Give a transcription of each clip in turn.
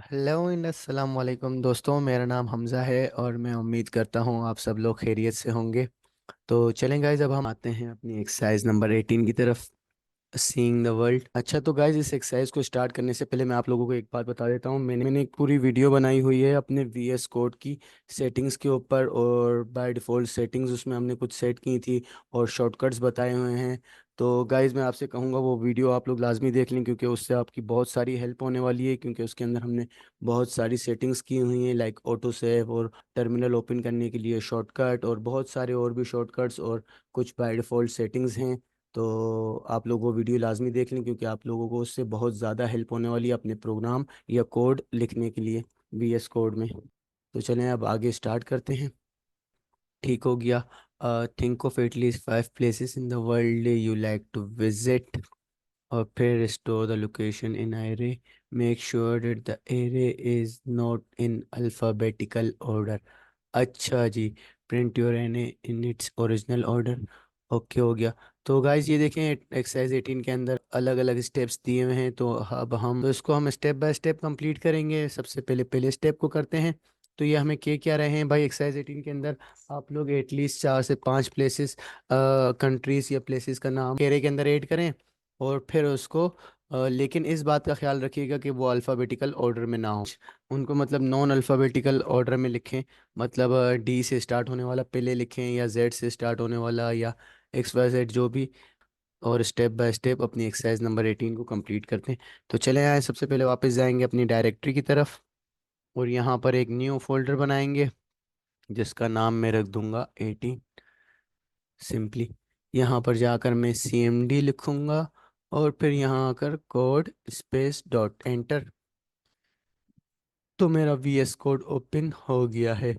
Hello and अस्सलाम वालेकुम दोस्तों, मेरा नाम हमज़ा है और मैं उम्मीद करता हूँ आप सब लोग खैरियत से होंगे। तो चलें गाइज, अब हम आते हैं अपनी एक्सरसाइज नंबर 18 की तरफ, सीइंग द वर्ल्ड। अच्छा, तो गाइज इस एक्सरसाइज को स्टार्ट करने से पहले मैं आप लोगों को एक बात बता देता हूँ। मैंने एक पूरी वीडियो बनाई हुई है अपने VS कोड की सेटिंग्स के ऊपर, और बाय डिफ़ॉल्ट सेटिंग्स उसमें हमने कुछ सेट की थी और शॉर्टकट्स बताए हुए हैं। तो गाइज मैं आपसे कहूँगा वो वीडियो आप लोग लाजमी देख लें, क्योंकि उससे आपकी बहुत सारी हेल्प होने वाली है, क्योंकि उसके अंदर हमने बहुत सारी सेटिंग्स की हुई हैं, लाइक ऑटो सेव और टर्मिनल ओपन करने के लिए शॉर्टकट और बहुत सारे और भी शॉर्टकट्स और कुछ बाय डिफ़ॉल्ट सेटिंग्स हैं। तो आप लोग वो वीडियो लाजमी देख लें, क्योंकि आप लोगों को उससे बहुत ज़्यादा हेल्प होने वाली है अपने प्रोग्राम या कोड लिखने के लिए VS कोड में। तो चलें अब आगे स्टार्ट करते हैं। ठीक हो गया। Think of at least 5 places in the world you like to visit, और फिर store the location in array. Make sure that the array is not in alphabetical order. अच्छा जी। Print your any in its original order. Okay, हो गया। तो guys ये देखें, exercise 18 के अंदर अलग अलग स्टेप्स दिए हुए हैं, तो अब हम तो इसको हम स्टेप बाय स्टेप कंप्लीट करेंगे। सबसे पहले पहले स्टेप को करते हैं। तो ये हमें क्या रहे हैं भाई, एक्सरसाइज 18 के अंदर आप लोग एटलीस्ट 4 से 5 प्लेसेस, कंट्रीज या प्लेसेस का नाम केरे के अंदर ऐड करें, और फिर उसको लेकिन इस बात का ख्याल रखिएगा कि वो अल्फ़ाबेटिकल ऑर्डर में ना हो। उनको मतलब नॉन अल्फ़ाबेटिकल ऑर्डर में लिखें। मतलब D से स्टार्ट होने वाला पहले लिखें, या Z से स्टार्ट होने वाला, या XYZ जो भी। और स्टेप बाय स्टेप अपनी एक्सरसाइज नंबर 18 को कंप्लीट करते हैं। तो चले आए, सबसे पहले वापस जाएंगे अपनी डायरेक्टरी की तरफ, और यहाँ पर एक न्यू फोल्डर बनाएंगे जिसका नाम मैं रख दूंगा 18 सिंपली। यहाँ पर जाकर मैं CMD लिखूंगा, और फिर यहाँ आकर कोड स्पेस डॉट एंटर। तो मेरा VS कोड ओपन हो गया है।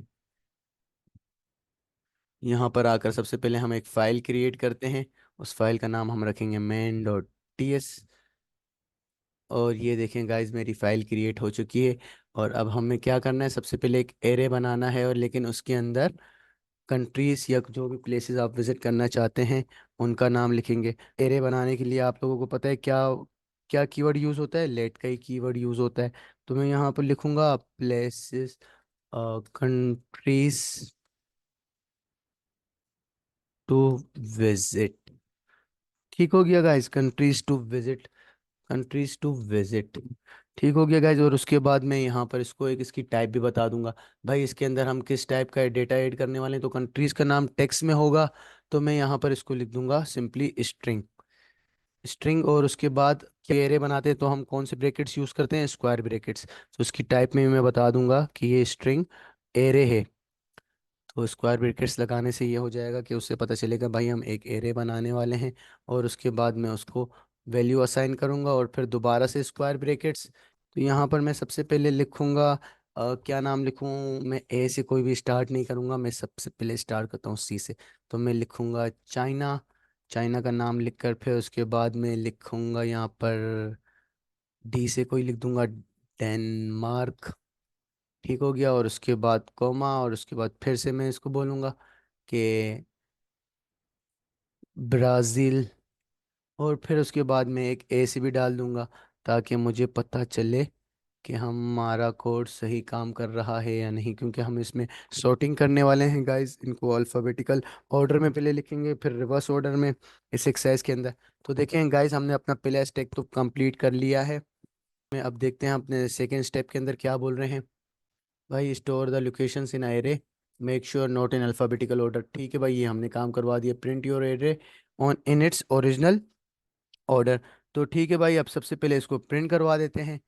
यहाँ पर आकर सबसे पहले हम एक फ़ाइल क्रिएट करते हैं। उस फाइल का नाम हम रखेंगे main.ts। और ये देखें गाइज, मेरी फ़ाइल क्रिएट हो चुकी है। और अब हमें क्या करना है, सबसे पहले एक एरे बनाना है, और लेकिन उसके अंदर कंट्रीज़ या जो भी प्लेसेस आप विज़िट करना चाहते हैं उनका नाम लिखेंगे। एरे बनाने के लिए आप लोगों को पता है क्या क्या कीवर्ड यूज़ होता है, लेट का ही कीवर्ड यूज़ होता है। तो मैं यहाँ पर लिखूँगा प्लेसेस, कंट्रीज टू विजिट। ठीक हो गया guys, countries to visit, countries to visit. ठीक हो गया गाइस। और उसके बाद मैं यहाँ पर इसको एक इसकी टाइप भी बता दूंगा। भाई इसके अंदर हम किस टाइप का डेटा ऐड करने वाले हैं, तो कंट्रीज का नाम टेक्स्ट में होगा। तो मैं यहाँ पर इसको लिख दूंगा सिंपली स्ट्रिंग, स्ट्रिंग। और उसके बाद एरे बनाते हैं तो हम कौन से ब्रैकेट्स यूज़ करते हैं, स्क्वायर ब्रैकेट्स। तो उसकी टाइप में मैं बता दूंगा कि ये स्ट्रिंग एरे है। तो स्क्वायर ब्रैकेट्स लगाने से ये हो जाएगा कि उससे पता चलेगा भाई हम एक एरे बनाने वाले हैं। और उसके बाद मैं उसको वैल्यू असाइन करूंगा, और फिर दोबारा से स्क्वायर ब्रैकेट्स। तो यहाँ पर मैं सबसे पहले लिखूंगा, क्या नाम लिखूं। मैं ए से कोई भी स्टार्ट नहीं करूंगा, मैं सबसे पहले स्टार्ट करता हूँ C से। तो मैं लिखूंगा चाइना। चाइना का नाम लिखकर फिर उसके बाद मैं लिखूंगा यहाँ पर D से कोई लिख दूंगा डेनमार्क। ठीक हो गया। और उसके बाद कोमा, और उसके बाद फिर से मैं इसको बोलूँगा कि ब्राज़ील। और फिर उसके बाद मैं एक ए से भी डाल दूँगा, ताकि मुझे पता चले कि हमारा कोड सही काम कर रहा है या नहीं, क्योंकि हम इसमें सॉर्टिंग करने वाले हैं गाइस। इनको अल्फ़ाबेटिकल ऑर्डर में पहले लिखेंगे, फिर रिवर्स ऑर्डर में इस एक्सरसाइज के अंदर। तो देखें गाइस, हमने अपना पहला स्टेप तो कंप्लीट कर लिया है। मैं अब देखते हैं अपने सेकेंड स्टेप के अंदर क्या बोल रहे हैं। भाई store the locations in array, make sure not in alphabetical order. ठीक है भाई, ये हमने काम करवा दिया। Print your array on in its original order. तो ठीक है भाई, अब सबसे पहले इसको प्रिंट करवा देते हैं।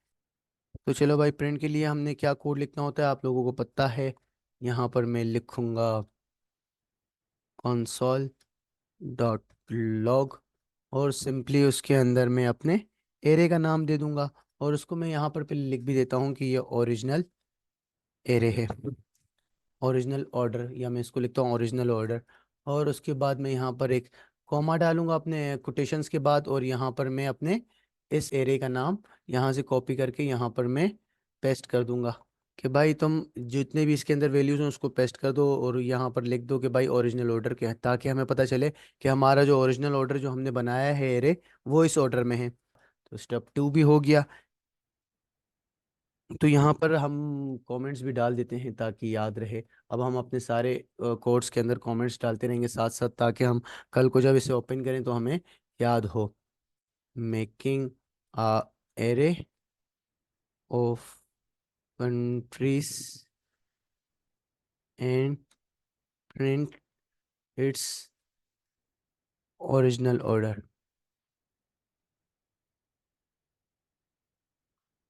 तो चलो भाई, प्रिंट के लिए हमने क्या कोड लिखना होता है आप लोगों को पता है। यहाँ पर मैं लिखूँगा console डॉट लॉग, और सिंपली उसके अंदर मैं अपने एरे का नाम दे दूंगा। और उसको मैं यहाँ पर पहले लिख भी देता हूँ कि ये ओरिजिनल एरे है, ओरिजिनल ऑर्डर, या मैं इसको लिखता हूँ ओरिजिनल ऑर्डर। और उसके बाद मैं यहाँ पर एक कॉमा डालूंगा अपने कोटेशंस के बाद, और यहाँ पर मैं अपने इस एरे का नाम यहाँ से कॉपी करके यहाँ पर मैं पेस्ट कर दूंगा कि भाई तुम जितने भी इसके अंदर वैल्यूज हैं उसको पेस्ट कर दो, और यहाँ पर लिख दो कि भाई ओरिजिनल ऑर्डर क्या है, ताकि हमें पता चले कि हमारा जो ओरिजिनल ऑर्डर जो हमने बनाया है एरे, वो इस ऑर्डर में है। तो स्टेप 2 भी हो गया। तो यहाँ पर हम कमेंट्स भी डाल देते हैं ताकि याद रहे। अब हम अपने सारे कोड्स के अंदर कमेंट्स डालते रहेंगे साथ साथ, ताकि हम कल को जब इसे ओपन करें तो हमें याद हो। Making a array of countries and print it's original order.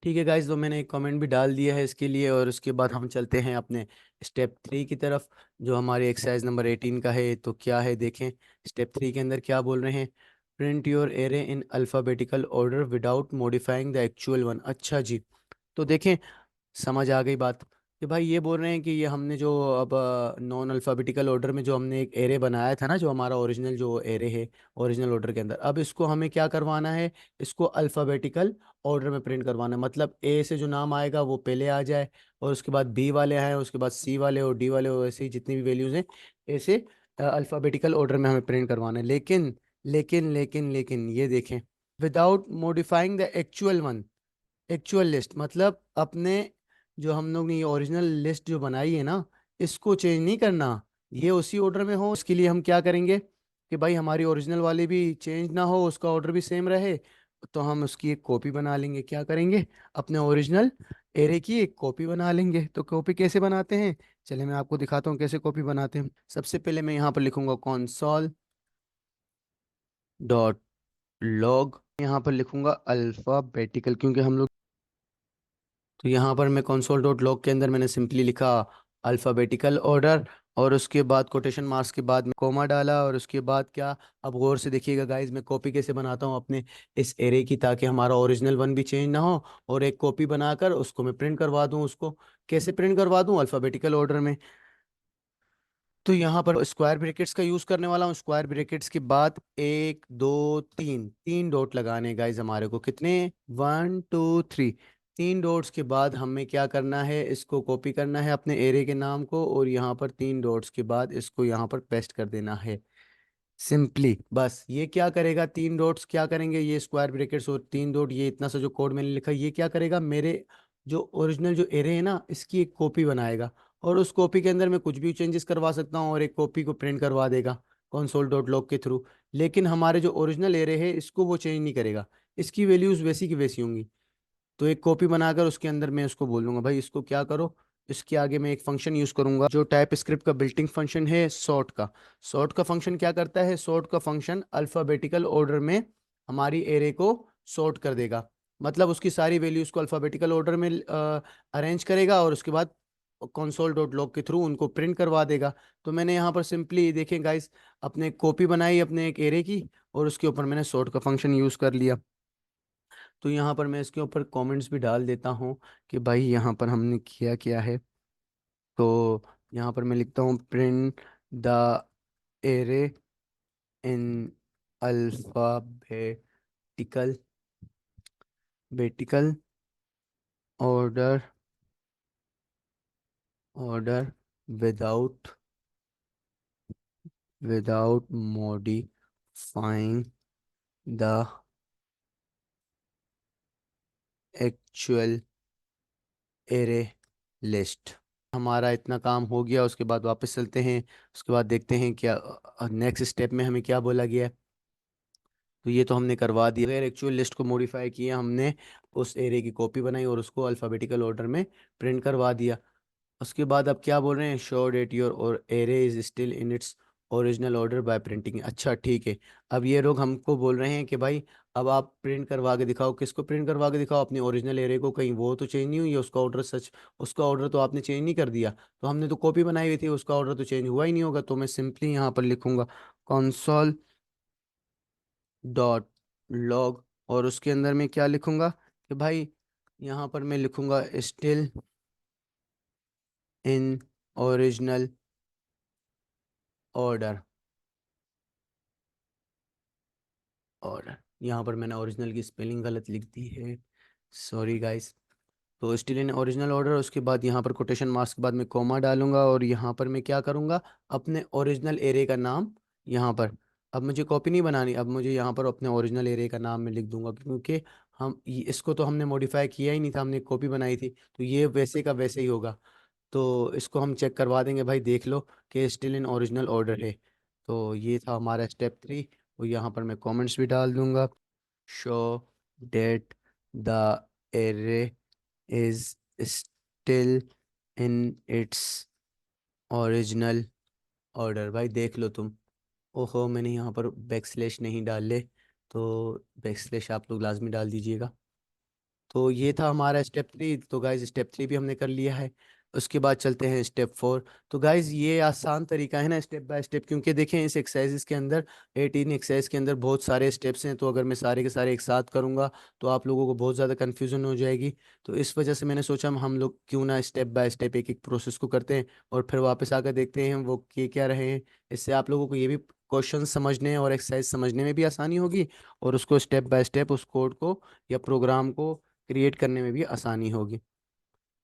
ठीक है गाइज, तो मैंने एक कमेंट भी डाल दिया है इसके लिए, और उसके बाद हम चलते हैं अपने स्टेप 3 की तरफ, जो हमारे एक्सरसाइज नंबर 18 का है। तो क्या है देखें, स्टेप 3 के अंदर क्या बोल रहे हैं। Print your array in alphabetical order without modifying the actual one. अच्छा जी, तो देखें, समझ आ गई बात कि भाई ये बोल रहे हैं कि ये हमने जो अब नॉन अल्फ़ाबेटिकल ऑर्डर में जो हमने एक एरे बनाया था ना, जो हमारा ओरिजिनल जो एरे है ओरिजिनल ऑर्डर के अंदर, अब इसको हमें क्या करवाना है, इसको अल्फ़ाबेटिकल ऑर्डर में प्रिंट करवाना है। मतलब ए से जो नाम आएगा वो पहले आ जाए, और उसके बाद बी वाले आए, उसके बाद सी वाले और डी वाले, और ऐसे ही जितनी भी वैल्यूज़ हैं ऐसे अल्फ़ाबेटिकल ऑर्डर में हमें प्रिंट करवाना है। लेकिन लेकिन लेकिन लेकिन ये देखें, without modifying the actual one. Actual list मतलब अपने, जो हम लोग ने ये ओरिजिनल लिस्ट जो बनाई है ना, इसको चेंज नहीं करना, ये उसी ऑर्डर में हो। इसके लिए हम क्या करेंगे कि भाई हमारी ओरिजिनल वाली भी चेंज ना हो, उसका ऑर्डर भी सेम रहे। तो हम उसकी एक कॉपी बना लेंगे। क्या करेंगे, अपने ओरिजिनल एरे की एक कॉपी बना लेंगे। तो कॉपी कैसे बनाते हैं, चलिए मैं आपको दिखाता हूँ कैसे कॉपी बनाते हैं। सबसे पहले मैं यहाँ पर लिखूंगा console डॉट लॉग, यहाँ पर लिखूंगा अल्फ़ाबेटिकल, क्योंकि हम लोग, तो यहाँ पर मैं console डॉट लॉग के अंदर मैंने सिंपली लिखा अल्फ़ाबेटिकल ऑर्डर, और उसके बाद कोटेशन मार्क्स के बाद में कोमा डाला, और उसके बाद क्या, अब गौर से देखिएगा गाइज, मैं कॉपी कैसे बनाता हूँ अपने इस एरे की, ताकि हमारा ओरिजिनल वन भी चेंज ना हो, और एक कॉपी बनाकर उसको मैं प्रिंट करवा दूँ। उसको कैसे प्रिंट करवा दूँ, अल्फ़ाबेटिकल ऑर्डर में। तो यहाँ पर स्क्वायर ब्रैकेट्स का यूज करने वाला हूँ। स्क्वायर ब्रैकेट्स के बाद एक दो तीन, तीन डॉट लगाने गाइज हमारे को, कितने, 1 2 3। तीन डॉट्स के बाद हमें क्या करना है, इसको कॉपी करना है अपने एरे के नाम को, और यहाँ पर तीन डॉट्स के बाद इसको यहाँ पर पेस्ट कर देना है सिंपली। बस ये क्या करेगा, तीन डॉट्स क्या करेंगे, ये स्क्वायर ब्रैकेट्स और तीन डॉट, ये इतना सा जो कोड मैंने लिखा, ये क्या करेगा, मेरे जो ओरिजिनल जो एरे है ना, इसकी एक कॉपी बनाएगा। और उस कॉपी के अंदर मैं कुछ भी चेंजेस करवा सकता हूँ, और एक कॉपी को प्रिंट करवा देगा console डॉट लॉग के थ्रू। लेकिन हमारे जो ओरिजिनल एरे है इसको वो चेंज नहीं करेगा, इसकी वैल्यूज़ वैसी की वैसी होंगी। तो एक कॉपी बनाकर उसके अंदर मैं उसको बोल दूंगा भाई इसको क्या करो, इसके आगे मैं एक फंक्शन यूज करूंगा जो टाइप स्क्रिप्ट का बिल्टिंग फंक्शन है, सॉर्ट का। सॉर्ट का फंक्शन क्या करता है, सॉर्ट का फंक्शन अल्फाबेटिकल ऑर्डर में हमारी एरे को सॉर्ट कर देगा। मतलब उसकी सारी वैल्यूज को अल्फाबेटिकल ऑर्डर में अरेंज करेगा, और उसके बाद console डॉट लॉग के थ्रू उनको प्रिंट करवा देगा। तो मैंने यहाँ पर सिंपली देखें गाइस, अपने कॉपी बनाई अपने एक एरे की, और उसके ऊपर मैंने सॉर्ट का फंक्शन यूज कर लिया। तो यहाँ पर मैं इसके ऊपर कमेंट्स भी डाल देता हूँ कि भाई यहाँ पर हमने किया क्या है। तो यहाँ पर मैं लिखता हूँ print the array in alphabetical betical order, order without without modifying the actual array list. हमारा इतना काम हो गया, उसके बाद वापस चलते हैं। उसके बाद देखते हैं क्या नेक्स्ट स्टेप में हमें क्या बोला गया है। तो ये तो हमने करवा दिया, अगर एक्चुअल लिस्ट को मॉडिफाई किया हमने, उस एरे की कॉपी बनाई और उसको अल्फ़ाबेटिकल ऑर्डर में प्रिंट करवा दिया। उसके बाद अब क्या बोल रहे हैं, शो डेट योर और array is still in its original order by printing. अच्छा ठीक है, अब ये लोग हमको बोल रहे हैं कि भाई अब आप प्रिंट करवा के दिखाओ। किसको प्रिंट करवा के दिखाओ, अपने ओरिजिनल एरे को, कहीं वो तो चेंज नहीं हुई है उसका ऑर्डर, सच उसका ऑर्डर तो आपने चेंज नहीं कर दिया। तो हमने तो कॉपी बनाई हुई थी, उसका ऑर्डर तो चेंज हुआ ही नहीं होगा। तो मैं सिंपली यहाँ पर लिखूंगा console डॉट लॉग, और उसके अंदर मैं क्या लिखूंगा कि भाई यहाँ पर मैं लिखूंगा still in original order. Order, यहाँ पर मैंने ओरिजिनल की स्पेलिंग गलत लिख दी है, सॉरी गाइस। तो स्टिल इन ओरिजिनल ऑर्डर, उसके बाद यहाँ पर कोटेशन मार्क्स के बाद मैं कोमा डालूंगा, और यहाँ पर मैं क्या करूँगा, अपने ओरिजिनल एरे का नाम यहाँ पर, अब मुझे कॉपी नहीं बनानी, अब मुझे यहाँ पर अपने ओरिजिनल एरे का नाम मैं लिख दूंगा, क्योंकि इसको तो हमने मॉडिफाई किया ही नहीं था, हमने कॉपी बनाई थी, तो ये वैसे का वैसे ही होगा। तो इसको हम चेक करवा देंगे भाई, देख लो कि स्टिल इन ओरिजिनल ऑर्डर है। तो ये था हमारा स्टेप 3। और यहाँ पर मैं कमेंट्स भी डाल दूंगा। Show that the array is still in its original order. भाई देख लो तुम। ओहो, मैंने यहाँ पर बैक स्लैश नहीं डाले, तो बैक स्लैश आप लोग लाजमी डाल दीजिएगा। तो ये था हमारा स्टेप 3। तो गाइज स्टेप 3 भी हमने कर लिया है। उसके बाद चलते हैं स्टेप 4। तो गाइज ये आसान तरीका है ना, स्टेप बाय स्टेप, क्योंकि देखें इस एक्सरसाइजेस के अंदर, 18 एक्सरसाइज के अंदर बहुत सारे स्टेप्स हैं, तो अगर मैं सारे के सारे एक साथ करूँगा तो आप लोगों को बहुत ज़्यादा कन्फ्यूजन हो जाएगी। तो इस वजह से मैंने सोचा हम लोग क्यों ना स्टेप बाय स्टेप एक एक प्रोसेस को करते हैं, और फिर वापस आकर देखते हैं वो किए क्या रहे हैं। इससे आप लोगों को ये भी क्वेश्चन समझने और एक्सरसाइज समझने में भी आसानी होगी, और उसको स्टेप बाय स्टेप उस कोड को या प्रोग्राम को क्रिएट करने में भी आसानी होगी।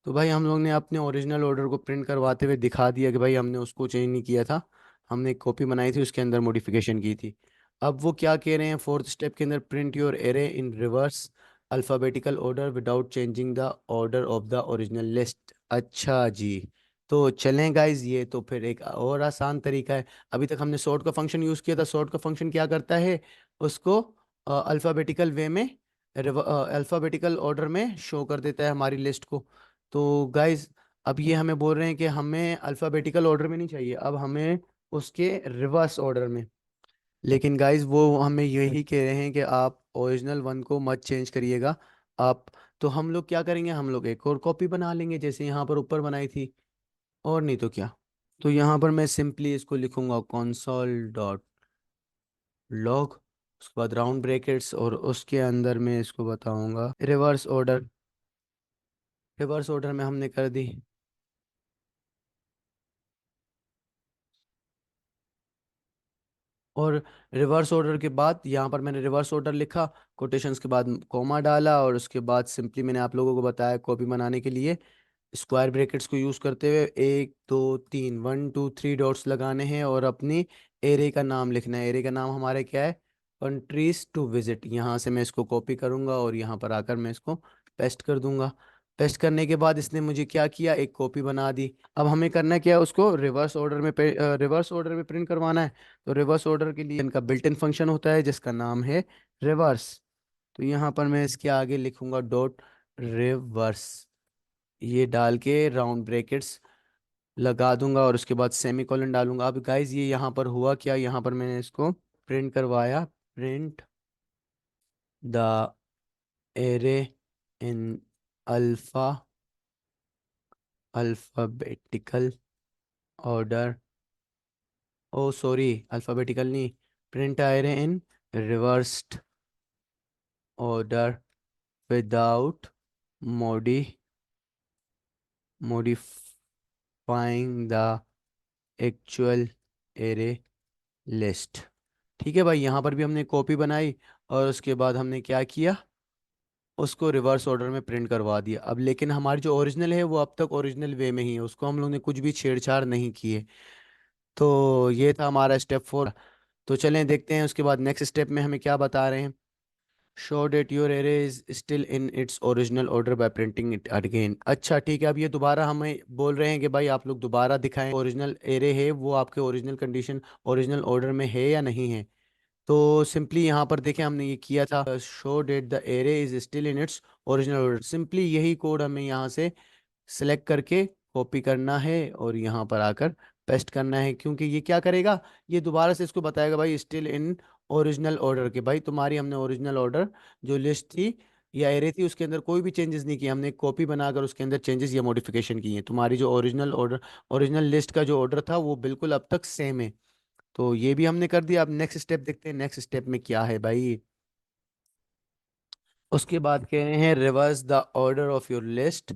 तो भाई हम लोग ने अपने ओरिजिनल ऑर्डर को प्रिंट करवाते हुए दिखा दिया कि भाई हमने उसको चेंज नहीं किया था, हमने एक कॉपी बनाई थी, उसके अंदर मॉडिफिकेशन की थी। अब वो क्या कह रहे हैं फोर्थ स्टेप के अंदर, print your array in reverse alphabetical order without changing the order of the original list. अच्छा जी। तो चलें गाइज, ये तो फिर एक और आसान तरीका है। अभी तक हमने सॉर्ट का फंक्शन यूज़ किया था। सॉर्ट का फंक्शन क्या करता है, उसको अल्फ़ाबेटिकल वे में, अल्फ़ाबेटिकल ऑर्डर में शो कर देता है हमारी लिस्ट को। तो गाइज अब ये हमें बोल रहे हैं कि हमें अल्फ़ाबेटिकल ऑर्डर में नहीं चाहिए, अब हमें उसके रिवर्स ऑर्डर में। लेकिन गाइज वो हमें यही कह रहे हैं कि आप ओरिजिनल वन को मत चेंज करिएगा आप। तो हम लोग क्या करेंगे, हम लोग एक और कॉपी बना लेंगे जैसे यहाँ पर ऊपर बनाई थी, और नहीं तो क्या। तो यहाँ पर मैं सिंपली इसको लिखूंगा console डॉट लॉग, उसके बाद राउंड ब्रैकेट्स, और उसके अंदर मैं इसको बताऊंगा रिवर्स ऑर्डर। रिवर्स ऑर्डर में हमने कर दी। और रिवर्स ऑर्डर के बाद यहाँ पर मैंने रिवर्स ऑर्डर लिखा, कोटेशंस के बाद कॉमा डाला, और उसके बाद सिंपली मैंने आप लोगों को बताया कॉपी बनाने के लिए स्क्वायर ब्रैकेट्स को यूज़ करते हुए 1 2 3 1 2 3 डॉट्स लगाने हैं, और अपनी एरे का नाम लिखना है। एरे का नाम हमारे क्या है, कंट्रीज टू विजिट। यहाँ से मैं इसको कॉपी करूँगा और यहाँ पर आकर मैं इसको पेस्ट कर दूंगा। पेस्ट करने के बाद इसने मुझे क्या किया, एक कॉपी बना दी। अब हमें करना क्या है, उसको रिवर्स ऑर्डर में रिवर्स ऑर्डर में प्रिंट करवाना है। तो रिवर्स ऑर्डर के लिए इनका बिल्ट इन फंक्शन होता है जिसका नाम है रिवर्स। तो यहाँ पर मैं इसके आगे लिखूंगा डॉट रिवर्स, ये डाल के राउंड ब्रैकेट्स लगा दूंगा, और उसके बाद सेमी कॉलन डालूंगा। अब गाइज ये यहाँ पर हुआ क्या, यहाँ पर मैंने इसको प्रिंट करवाया, print the array in alpha alphabetical order. Oh sorry, alphabetical नहीं, print array in reversed order without modi modifying the actual array list. ठीक है भाई, यहाँ पर भी हमने कॉपी बनाई, और उसके बाद हमने क्या किया, उसको रिवर्स ऑर्डर में प्रिंट करवा दिया। अब लेकिन हमारी जो ओरिजिनल है वो अब तक ओरिजिनल वे में ही है, उसको हम लोग ने कुछ भी छेड़छाड़ नहीं की है। तो ये था हमारा स्टेप 4। तो चलें देखते हैं उसके बाद नेक्स्ट स्टेप में हमें क्या बता रहे हैं। Show that your array is still in its original order by printing it again. अच्छा ठीक है, अब ये दोबारा हमें बोल रहे हैं कि भाई आप लोग दोबारा दिखाएं ओरिजिनल एरे है वो आपके ओरिजिनल कंडीशन ओरिजिनल ऑर्डर में है या नहीं है। तो सिंपली यहाँ पर देखें हमने ये किया था, show that the array is still in its original order. Simply यही कोड हमें यहाँ से सेलेक्ट करके कॉपी करना है और यहाँ पर आकर पेस्ट करना है, क्योंकि ये क्या करेगा, ये दोबारा से इसको बताएगा भाई स्टिल इन ओरिजिनल ऑर्डर के। भाई तुम्हारी हमने ओरिजिनल ऑर्डर जो लिस्ट थी या एरे थी उसके अंदर कोई भी चेंजेस नहीं किए, हमने कॉपी बनाकर उसके अंदर चेंजेस या मॉडिफिकेशन किए हैं। तुम्हारी जो ओरिजिनल ऑर्डर, ओरिजिनल लिस्ट का जो ऑर्डर था वो बिल्कुल अब तक सेम है। तो ये भी हमने कर दिया। अब नेक्स्ट स्टेप देखते हैं, नेक्स्ट स्टेप में क्या है भाई। उसके बाद कह रहे हैं reverse the order of your list,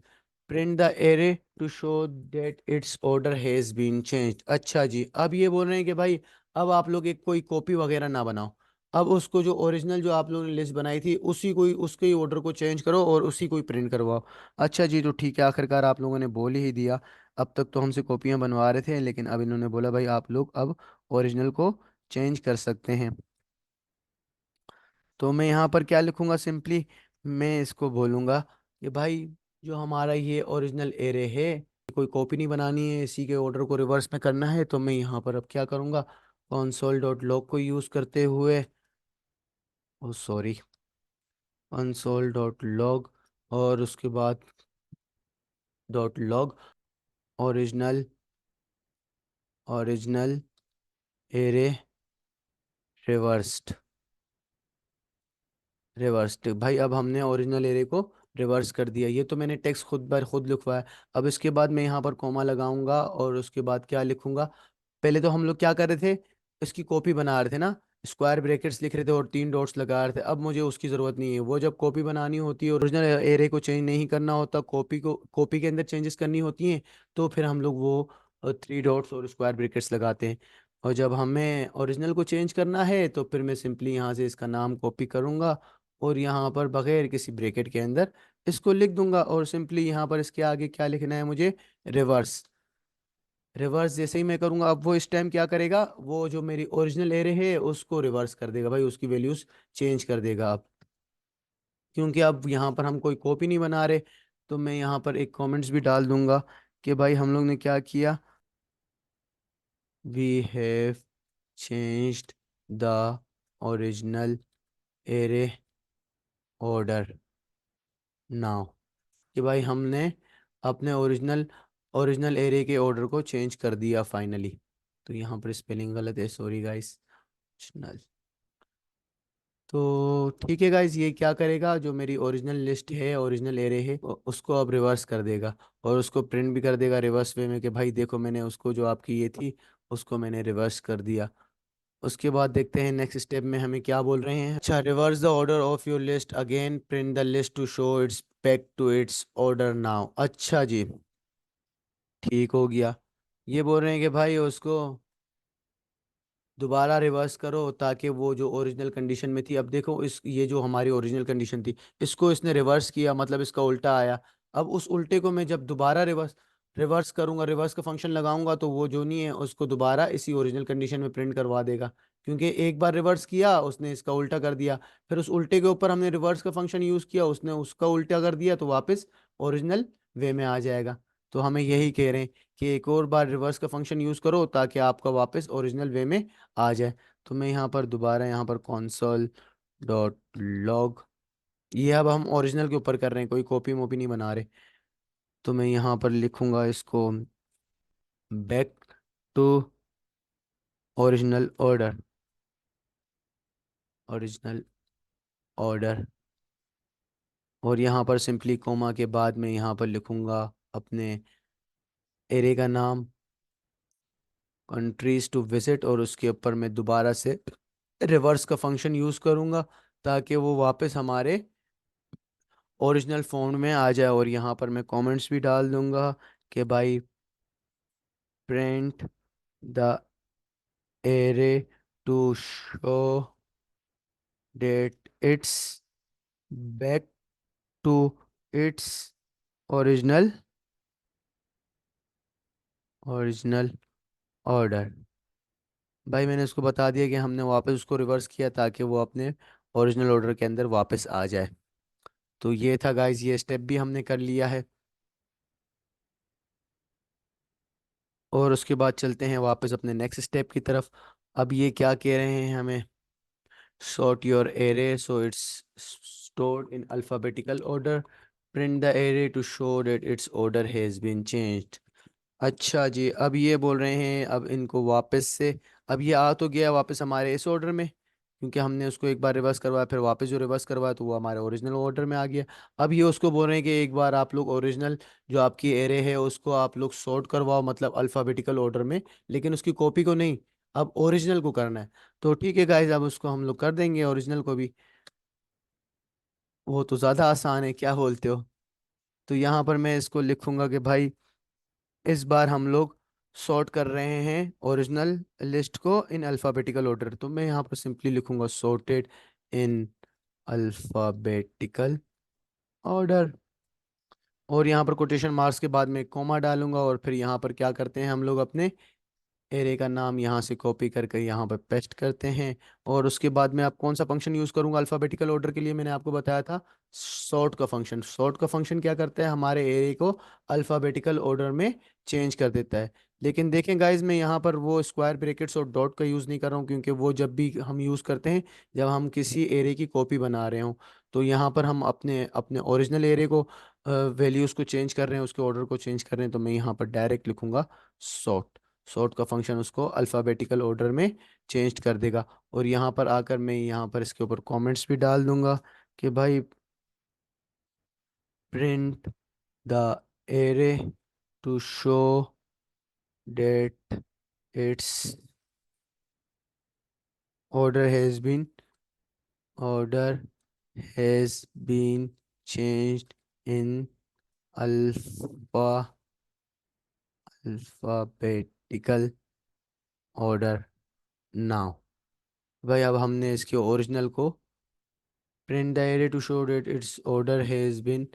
print the array to show that its order has been changed. अच्छा जी, अब ये बोल रहे हैं कि भाई अब आप लोग एक कोई कॉपी वगैरह ना बनाओ, अब उसको जो ओरिजिनल जो आप लोगों ने लिस्ट बनाई थी उसी को ही, उसके ही ऑर्डर को चेंज करो और उसी को ही प्रिंट करवाओ। अच्छा जी, तो ठीक है, आखिरकार आप लोगों ने बोल ही दिया। अब तक तो हमसे कॉपियां बनवा रहे थे, लेकिन अब इन्होंने बोला भाई आप लोग अब ओरिजिनल को चेंज कर सकते हैं। तो मैं यहाँ पर क्या लिखूंगा, सिंपली मैं इसको बोलूँगा कि भाई जो हमारा ये ओरिजिनल एरे है, कोई कॉपी नहीं बनानी है, इसी के ऑर्डर को रिवर्स में करना है, तो मैं यहाँ पर अब क्या करूँगा, कंसोल डॉट लॉग को यूज़ करते हुए, ओ सॉरी, कंसोल डॉट लॉग, और उसके बाद dot log original original array reversed reversed. भाई अब हमने ओरिजिनल एरे को रिवर्स कर दिया। ये तो मैंने टेक्स्ट खुद बर खुद लिखवाया। अब इसके बाद मैं यहाँ पर कॉमा लगाऊंगा और उसके बाद क्या लिखूंगा, पहले तो हम लोग क्या कर रहे थे, इसकी कॉपी बना रहे थे ना, स्क्वायर ब्रैकेट्स लिख रहे थे और 3 डॉट्स लगा रहे थे। अब मुझे उसकी ज़रूरत नहीं है। वो जब कॉपी बनानी होती है, ओरिजिनल एरे को चेंज नहीं करना होता, कॉपी के अंदर चेंजेस करनी होती हैं, तो फिर हम लोग वो 3 डॉट्स और स्क्वायर ब्रैकेट्स लगाते हैं। और जब हमें ओरिजिनल को चेंज करना है तो फिर मैं सिंपली यहाँ से इसका नाम कॉपी करूँगा और यहाँ पर बगैर किसी ब्रैकेट के अंदर इसको लिख दूंगा, और सिंपली यहाँ पर इसके आगे क्या लिखना है मुझे, रिवर्स। रिवर्स जैसे ही मैं करूंगा, अब वो इस टाइम क्या करेगा, वो जो मेरी ओरिजिनल एरे है उसको रिवर्स कर देगा भाई, उसकी वैल्यूज चेंज कर देगा अब, क्योंकि अब यहाँ पर हम कोई कॉपी नहीं बना रहे। तो मैं यहाँ पर एक कमेंट्स भी डाल दूंगा कि भाई हम लोग ने क्या किया, we have changed the original array order now, कि भाई हमने अपने ओरिजिनल ओरिजिनल एरे के ऑर्डर को चेंज कर दिया फाइनली। तो यहाँ पर स्पेलिंग गलत है, सॉरी गाइस। तो ठीक है गाइज, ये क्या करेगा, जो मेरी ओरिजिनल लिस्ट है, ओरिजिनल एरे है, उसको अब रिवर्स कर देगा और उसको प्रिंट भी कर देगा रिवर्स वे में कि भाई देखो मैंने उसको, जो आपकी ये थी उसको मैंने रिवर्स कर दिया। उसके बाद देखते हैं नेक्स्ट स्टेप में हमें क्या बोल रहे हैं। अच्छा, reverse the order of your list again, print the list to show it's back to its order now. अच्छा जी, ठीक हो गया। ये बोल रहे हैं कि भाई उसको दोबारा रिवर्स करो ताकि वो जो ओरिजिनल कंडीशन में थी, अब देखो इस ये जो हमारी ओरिजिनल कंडीशन थी, इसको इसने रिवर्स किया, मतलब इसका उल्टा आया। अब उस उल्टे को मैं जब दोबारा रिवर्स रिवर्स करूंगा, रिवर्स का फंक्शन लगाऊंगा, तो वो जो नहीं है उसको दोबारा इसी ओरिजिनल कंडीशन में प्रिंट करवा देगा, क्योंकि एक बार रिवर्स किया उसने, इसका उल्टा कर दिया, फिर उस उल्टे के ऊपर हमने रिवर्स का फंक्शन यूज किया, उसने उसका उल्टा कर दिया, तो वापस ओरिजिनल वे में आ जाएगा। तो हमें यही कह रहे हैं कि एक और बार रिवर्स का फंक्शन यूज करो ताकि आपका वापस ओरिजिनल वे में आ जाए। तो मैं यहाँ पर दोबारा यहाँ पर कॉन्सोल डॉट लॉग, ये अब हम ओरिजिनल के ऊपर कर रहे हैं, कोई कॉपी मोपी नहीं बना रहे। तो मैं यहाँ पर लिखूंगा इसको back to original order, original order, और यहाँ पर सिंपली कोमा के बाद मैं यहाँ पर लिखूंगा अपने एरे का नाम, कंट्रीज टू विजिट, और उसके ऊपर मैं दोबारा से रिवर्स का फंक्शन यूज़ करूँगा ताकि वो वापस हमारे ओरिजिनल फॉर्म में आ जाए। और यहाँ पर मैं कमेंट्स भी डाल दूंगा कि भाई print the array to show that it's back to its original original order. भाई मैंने उसको बता दिया कि हमने वापस उसको रिवर्स किया ताकि वो अपने ओरिजिनल ऑर्डर के अंदर वापस आ जाए। तो ये था गाइज, ये स्टेप भी हमने कर लिया है। और उसके बाद चलते हैं वापस अपने नेक्स्ट स्टेप की तरफ। अब ये क्या कह रहे हैं हमें, sort your array so it's stored in alphabetical order, print the array to show that its order has been changed। अच्छा जी, अब ये बोल रहे हैं अब इनको वापस से, अब ये आ तो गया वापस हमारे इस ऑर्डर में, क्योंकि हमने उसको एक बार रिवर्स करवाया, फिर वापस जो रिवर्स करवाया तो वो हमारे ओरिजिनल ऑर्डर में आ गया। अब ये उसको बोल रहे हैं कि एक बार आप लोग ओरिजिनल जो आपकी एरे है उसको आप लोग सॉर्ट करवाओ, मतलब अल्फ़ाबेटिकल ऑर्डर में, लेकिन उसकी कॉपी को नहीं, अब ओरिजिनल को करना है। तो ठीक है गाइज, अब उसको हम लोग कर देंगे ओरिजिनल को भी। वो तो ज़्यादा आसान है, क्या बोलते हो। तो यहाँ पर मैं इसको लिखूंगा कि भाई इस बार हम लोग सॉर्ट कर रहे हैं ओरिजिनल लिस्ट को इन अल्फ़ाबेटिकल ऑर्डर। तो मैं यहाँ पर सिंपली लिखूंगा सॉर्टेड इन अल्फ़ाबेटिकल ऑर्डर, और यहाँ पर कोटेशन मार्क्स के बाद में कॉमा डालूंगा, और फिर यहाँ पर क्या करते हैं हम लोग अपने एरे का नाम यहाँ से कॉपी करके यहाँ पर पेस्ट करते हैं। और उसके बाद में आप कौन सा फंक्शन यूज़ करूँगा अल्फ़ाबेटिकल ऑर्डर के लिए, मैंने आपको बताया था सॉर्ट का फंक्शन। सॉर्ट का फंक्शन क्या करता है, हमारे एरे को अल्फ़ाबेटिकल ऑर्डर में चेंज कर देता है। लेकिन देखें गाइज, मैं यहाँ पर वो स्क्वायर ब्रैकेट्स और डॉट का यूज़ नहीं कर रहा हूँ, क्योंकि वो जब भी हम यूज़ करते हैं जब हम किसी एरे की कॉपी बना रहे हों, तो यहाँ पर हम अपने अपने ओरिजिनल एरे को वैल्यूज़ को चेंज कर रहे हैं, उसके ऑर्डर को चेंज कर रहे हैं, तो मैं यहाँ पर डायरेक्ट लिखूंगा सॉर्ट। सॉर्ट का फंक्शन उसको अल्फ़ाबेटिकल ऑर्डर में चेंज कर देगा। और यहाँ पर आकर मैं यहाँ पर इसके ऊपर कमेंट्स भी डाल दूंगा कि भाई print the array to show that its order has been order has been changed in alpha alphabetical order now। भाई अब हमने इसके ओरिजिनल को print the array to show that its order has been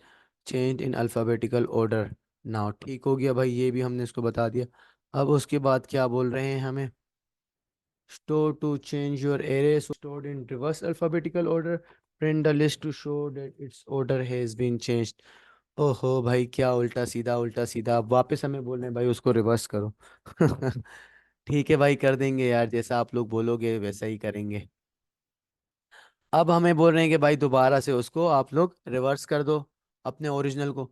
changed in alphabetical order now। ठीक हो गया भाई, ये भी हमने इसको बता दिया। अब उसके बाद क्या बोल रहे हैं हमें, store to change your array so stored in reverse alphabetical order, print the list to show that its order has been changed। ओहो भाई, क्या उल्टा सीधा उल्टा सीधा, अब वापस हमें बोल रहे हैं भाई उसको रिवर्स करो। ठीक है भाई, कर देंगे यार, जैसा आप लोग बोलोगे वैसा ही करेंगे। अब हमें बोल रहे हैं कि भाई दोबारा से उसको आप लोग रिवर्स कर दो अपने ओरिजिनल को।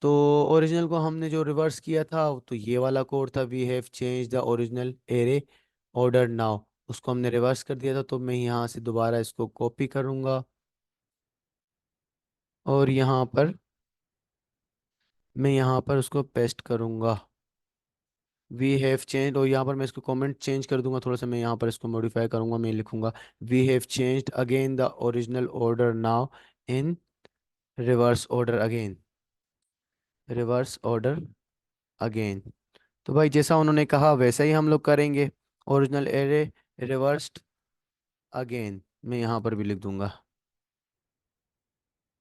तो ओरिजिनल को हमने जो रिवर्स किया था तो ये वाला कोड था, we have change the original array order now, उसको हमने रिवर्स कर दिया था। तो मैं यहाँ से दोबारा इसको कॉपी करूँगा और मैं यहाँ पर उसको पेस्ट करूँगा, वी हैव चेंज। और यहाँ पर मैं इसको कमेंट चेंज कर दूंगा थोड़ा सा, मैं यहाँ पर इसको मॉडिफाई करूँगा, मैं लिखूँगा we have changed again the original order now in reverse order again, reverse order again. तो भाई जैसा उन्होंने कहा वैसा ही हम लोग करेंगे, ओरिजिनल एरे रिवर्स्ड अगेन मैं यहाँ पर भी लिख दूंगा।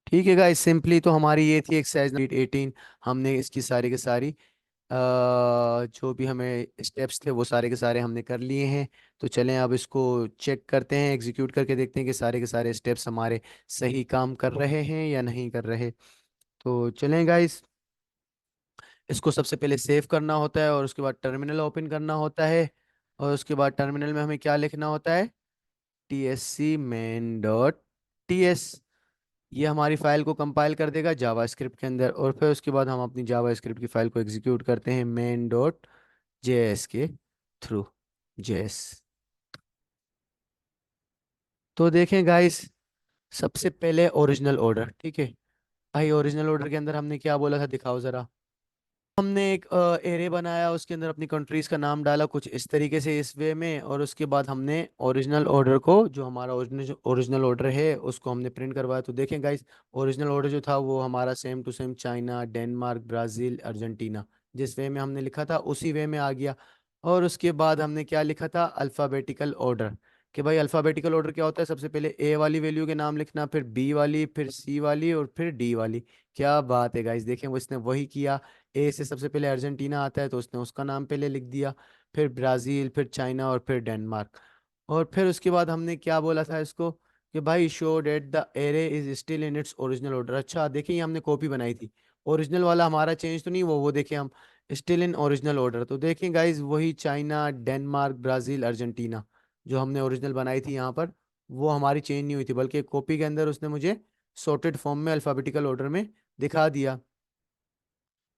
ठीक है गाइस, सिंपली तो हमारी ये थी एक्सरसाइज नंबर 18। हमने इसकी सारी के सारी जो भी हमें स्टेप्स थे वो सारे के सारे हमने कर लिए हैं। तो चलें अब इसको चेक करते हैं, एग्जीक्यूट करके देखते हैं कि सारे के सारे स्टेप्स हमारे सही काम कर रहे हैं या नहीं कर रहे। तो चलें गाइस, इसको सबसे पहले सेव करना होता है और उसके बाद टर्मिनल ओपन करना होता है। और उसके बाद टर्मिनल में हमें क्या लिखना होता है, TSC main डॉट ts। ये हमारी फाइल को कंपाइल कर देगा जावा स्क्रिप्ट के अंदर, और फिर उसके बाद हम अपनी जावा स्क्रिप्ट की फाइल को एग्जीक्यूट करते हैं मेन डॉट जेएस के थ्रू, जेएस। तो देखें गाइस, सबसे पहले ओरिजिनल ऑर्डर, ठीक है भाई, ओरिजिनल ऑर्डर के अंदर हमने क्या बोला था दिखाओ ज़रा। हमने एक एरे बनाया, उसके अंदर अपनी कंट्रीज का नाम डाला कुछ इस तरीके से, इस वे में। और उसके बाद हमने ओरिजिनल ऑर्डर को, जो हमारा ओरिजिनल ऑर्डर है उसको हमने प्रिंट करवाया। तो देखें गाइस, ओरिजिनल ऑर्डर जो था वो हमारा same to same China, Denmark, Brazil, Argentina, जिस वे में हमने लिखा था उसी वे में आ गया। और उसके बाद हमने क्या लिखा था, अल्फ़ाबेटिकल ऑर्डर। कि भाई अल्फ़ाबेटिकल ऑर्डर क्या होता है, सबसे पहले ए वाली वैल्यू के नाम लिखना, फिर बी वाली, फिर सी वाली, और फिर डी वाली। क्या बात है गाइस, देखें वो इसने वही किया। ए से सबसे पहले अर्जेंटीना आता है तो उसने उसका नाम पहले लिख दिया, फिर ब्राज़ील, फिर चाइना, और फिर डेनमार्क। और फिर उसके बाद हमने क्या बोला था इसको, कि भाई show that the array is still in its original order. अच्छा देखिए, ये हमने कॉपी बनाई थी, ओरिजिनल वाला हमारा चेंज तो नहीं, वो देखिए हम स्टिल इन ओरिजिनल ऑर्डर। तो देखें गाइज, वही चाइना, डेनमार्क, ब्राज़ील, अर्जेंटीना जो हमने ओरिजिनल बनाई थी यहाँ पर, वो हमारी चेंज नहीं हुई थी, बल्कि कॉपी के अंदर उसने मुझे सॉर्टेड फॉर्म में अल्फ़ाबेटिकल ऑर्डर में दिखा दिया।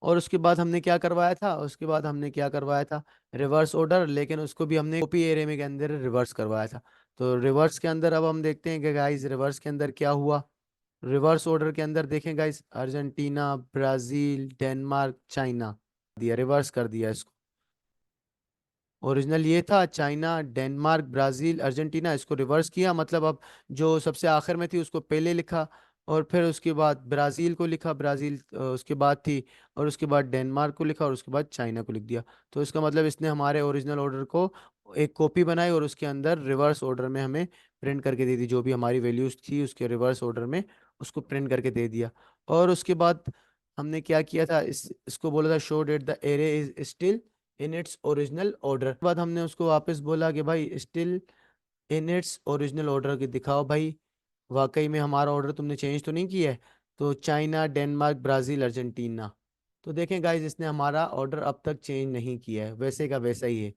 और उसके बाद हमने क्या करवाया था, उसके बाद हमने क्या करवाया था, रिवर्स ऑर्डर, लेकिन उसको भी हमने कॉपी एरे में के अंदर रिवर्स करवाया था। तो रिवर्स के अंदर अब हम देखते हैं कि गाइस रिवर्स के अंदर क्या हुआ। रिवर्स ऑर्डर के अंदर देखें guys, Argentina, Brazil, Denmark, China दिया, रिवर्स कर दिया इसको। ओरिजिनल ये था चाइना, डेनमार्क, ब्राज़ील, अर्जेंटीना, इसको रिवर्स किया, मतलब अब जो सबसे आखिर में थी उसको पहले लिखा, और फिर उसके बाद ब्राज़ील को लिखा, ब्राज़ील उसके बाद थी, और उसके बाद डेनमार्क को लिखा, और उसके बाद चाइना को लिख दिया। तो इसका मतलब इसने हमारे ओरिजिनल ऑर्डर को एक कॉपी बनाई और उसके अंदर रिवर्स ऑर्डर में हमें प्रिंट करके दे दी, जो भी हमारी वैल्यूज़ थी उसके रिवर्स ऑर्डर में उसको प्रिंट करके दे दिया। और उसके बाद हमने क्या किया था, इसको बोला था show that the array is still in its original order. बाद हमने उसको वापस बोला कि भाई still in its original order के दिखाओ भाई, वाकई में हमारा ऑर्डर तुमने चेंज तो नहीं किया है। तो चाइना, डेनमार्क, ब्राज़ील, अर्जेंटीना। तो देखें गाइज, इसने हमारा ऑर्डर अब तक चेंज नहीं किया है, वैसे का वैसा ही है।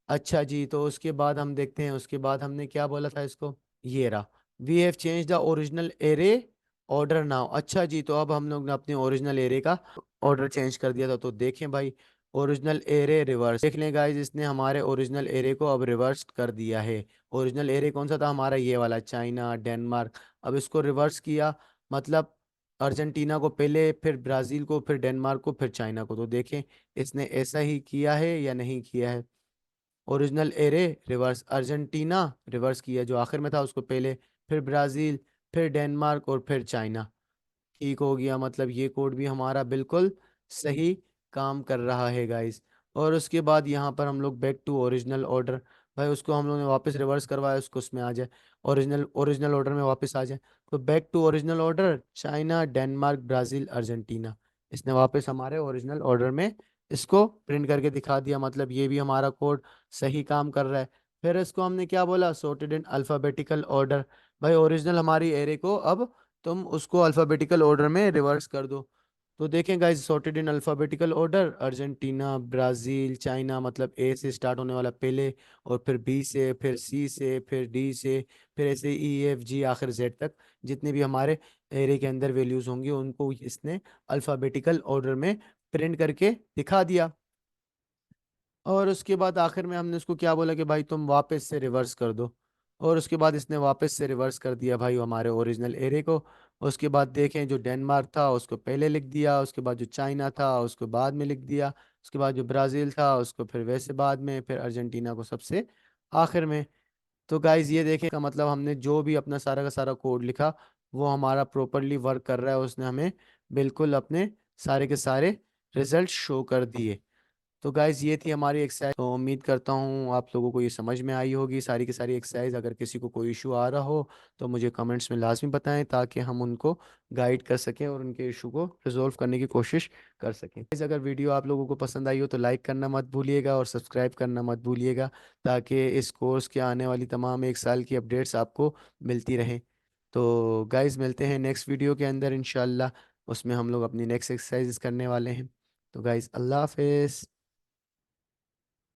अच्छा जी, तो उसके बाद हम देखते हैं, उसके बाद हमने क्या बोला था इसको। ये रहा, we have change the original array order now. अच्छा जी, तो अब हम लोग ने अपने ओरिजिनल एरे का ऑर्डर चेंज कर दिया था। तो देखें भाई, ओरिजिनल एरे रिवर्स, देख लें गाइज, इसने हमारे ओरिजिनल एरे को अब रिवर्स कर दिया है। ओरिजिनल एरे कौन सा था हमारा, ये वाला, चाइना, डेनमार्क। अब इसको रिवर्स किया, मतलब अर्जेंटीना को पहले, फिर ब्राज़ील को, फिर डेनमार्क को, फिर चाइना को। तो देखें इसने ऐसा ही किया है या नहीं किया है। Original array reverse, Argentina reverse किया जो आखिर में था उसको पहले, फिर ब्राज़ील, फिर डेनमार्क और फिर चाइना। ठीक हो गया, मतलब ये कोड भी हमारा बिल्कुल सही काम कर रहा है गाइस। और उसके बाद यहाँ पर हम लोग बैक टू ओरिजिनल ऑर्डर, भाई उसको हम लोगों ने वापस रिवर्स करवाया, उसको उसमें आ जाए, ओरिजिनल ओरिजिनल ऑर्डर में वापस आ जाए। तो back to original order, China, Denmark, Brazil, Argentina. इसने वापस हमारे ओरिजिनल ऑर्डर में इसको प्रिंट करके दिखा दिया, मतलब ये भी हमारा कोड सही काम कर रहा है। फिर इसको हमने क्या बोला, sorted इन अल्फ़ाबेटिकल ऑर्डर। भाई ओरिजिनल हमारी एरे को अब तुम उसको अल्फ़ाबेटिकल ऑर्डर में रिवर्स कर दो। तो देखें guys, sorted in alphabetical order, Argentina, Brazil, China, मतलब ए से स्टार्ट होने वाला पहले, और फिर बी से, फिर सी से, फिर डी से, फिर ऐसे ई एफ जी आखिर जेड तक, जितने भी हमारे एरे के अंदर वैल्यूज़ होंगी उनको इसने अल्फ़ाबेटिकल ऑर्डर में प्रिंट करके दिखा दिया। और उसके बाद आखिर में हमने उसको क्या बोला कि भाई तुम वापस से रिवर्स कर दो। और उसके बाद इसने वापस से रिवर्स कर दिया भाई हमारे ओरिजिनल एरे को। उसके बाद देखें, जो डेनमार्क था उसको पहले लिख दिया, उसके बाद जो चाइना था उसको बाद में लिख दिया, उसके बाद जो ब्राज़ील था उसको फिर वैसे बाद में, फिर अर्जेंटीना को सबसे आखिर में। तो गाइज ये देखें का मतलब हमने जो भी अपना सारा का सारा कोड लिखा वो हमारा प्रॉपरली वर्क कर रहा है, उसने हमें बिल्कुल अपने सारे के सारे रिजल्ट शो कर दिए। तो गाइज ये थी हमारी एक्सरसाइज, तो उम्मीद करता हूँ आप लोगों को ये समझ में आई होगी सारी की सारी एक्सरसाइज। अगर किसी को कोई इशू आ रहा हो तो मुझे कमेंट्स में लाजमी बताएं, ताकि हम उनको गाइड कर सकें और उनके इशू को रिजोल्व करने की कोशिश कर सकें। Guys, अगर वीडियो आप लोगों को पसंद आई हो तो लाइक करना मत भूलिएगा और सब्सक्राइब करना मत भूलिएगा, ताकि इस कोर्स के आने वाली तमाम 1 साल की अपडेट्स आपको मिलती रहें। तो गाइज मिलते हैं नेक्स्ट वीडियो के अंदर इंशाल्लाह, उसमें हम लोग अपनी नेक्स्ट एक्सरसाइज करने वाले हैं। तो गाइज अल्लाह हाफिज़।